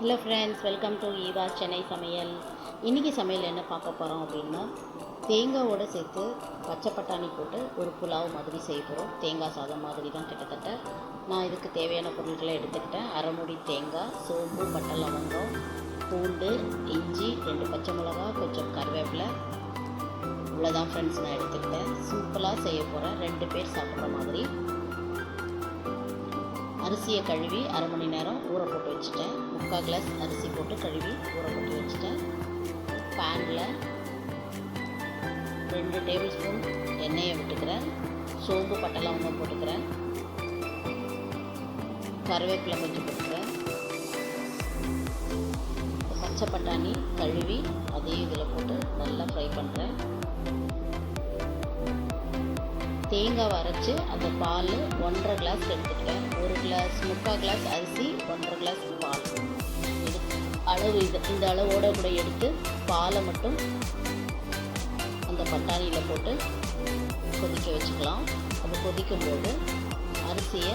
Hello friends, welcome to Eva Chennai சமையல். இன்றைக்கி சமையல் என்ன பார்க்க போகிறோம் அப்படின்னா, தேங்காவோடு சேர்த்து பச்சை பட்டாணி போட்டு ஒரு புலாவ் மாதிரி செய்ய போகிறோம். தேங்காய் சாதம் மாதிரி தான் கிட்டத்தட்ட. நான் இதுக்கு தேவையான பொருட்களை எடுத்துக்கிட்டேன். அரை மூடி தேங்காய், சோம்பு, பட்டை, லவங்கம், பூண்டு, இஞ்சி, 2 பச்சை மிளகா, கொஞ்சம் கருவேப்பிலை. இவ்வளோதான் ஃப்ரெண்ட்ஸ் நான் எடுத்துக்கிட்டேன். சிம்பிளாக செய்ய போகிறேன், 2 பேர் சாப்பிட்ற மாதிரி. அரிசியை கழுவி அரை மணி நேரம் ஊற போட்டு வச்சுட்டேன். 3/4 கிளாஸ் அரிசி போட்டு கழுவி ஊற போட்டு வச்சுட்டேன். பேனில் 2 டேபிள் ஸ்பூன் எண்ணெயை விட்டுக்கிறேன். சோம்பு, பட்டை, லவங்கம் போட்டுக்கிறேன். கருவேப்பிலை கொஞ்சம் போட்டுக்கிறேன். பச்சை பட்டாணி கழுவி அதையும் இதில் போட்டு நல்லா ஃப்ரை பண்ணுறேன். தேங்காய் அரைச்சி அந்த பால் 1.5 கிளாஸ் எடுத்துக்கிட்டேன். 1 கிளாஸ் 3/4 கிளாஸ் அரிசி, 1.5 கிளாஸ் பால் அளவு. இந்த அளவோடு கூட எடுத்து பாலை மட்டும் அந்த பட்டாணியில் போட்டு கொதிக்க வச்சுக்கலாம். அது கொதிக்கும்போது அரிசியை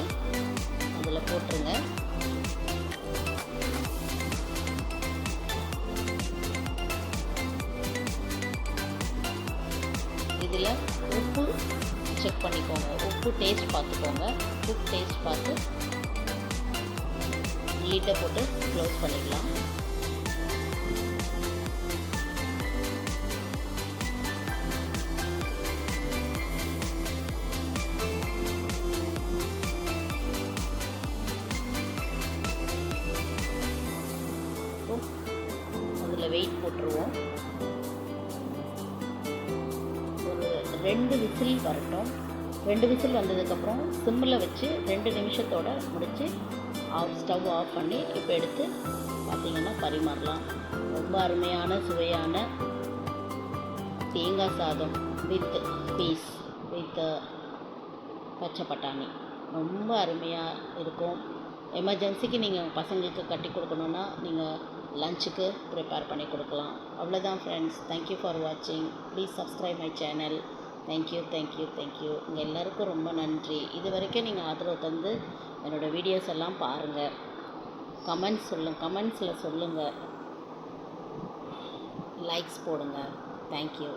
அதில் போட்டுருங்க. இதில் உப்பு செக் பண்ணிக்கோங்க. உப்பு டேஸ்ட் பார்த்துக்கோங்க. உப்பு டேஸ்ட் பார்த்து லிட்டை போட்டு க்ளோஸ் பண்ணிக்கலாம். அதில் வெயிட் போட்டுருவோம். 2 விசில் வரட்டும். 2 விசில் வந்ததுக்கப்புறம் சிம்மில் வச்சு 2 நிமிஷத்தோடு முடித்து ஸ்டவ் ஆஃப் பண்ணி இப்போ எடுத்து பார்த்திங்கன்னா பரிமாறலாம். ரொம்ப அருமையான சுவையான தேங்காய் சாதம் வித் பீஸ் வித் பச்சை பட்டாணி ரொம்ப அருமையாக இருக்கும். எமர்ஜென்சிக்கு நீங்கள் பசங்களுக்கு கட்டி கொடுக்கணுன்னா நீங்கள் லஞ்சுக்கு ப்ரிப்பேர் பண்ணி கொடுக்கலாம். அவ்வளோதான் ஃப்ரெண்ட்ஸ். தேங்க்யூ ஃபார் வாட்சிங். Please subscribe my channel. Thank you. உங்கள் எல்லாருக்கும் ரொம்ப நன்றி. இது வரைக்கும் நீங்கள் ஆதரவு தந்து என்னோடய வீடியோஸ் எல்லாம் பாருங்கள். கமெண்ட்ஸில் சொல்லுங்கள். லைக்ஸ் போடுங்க. தேங்க்யூ.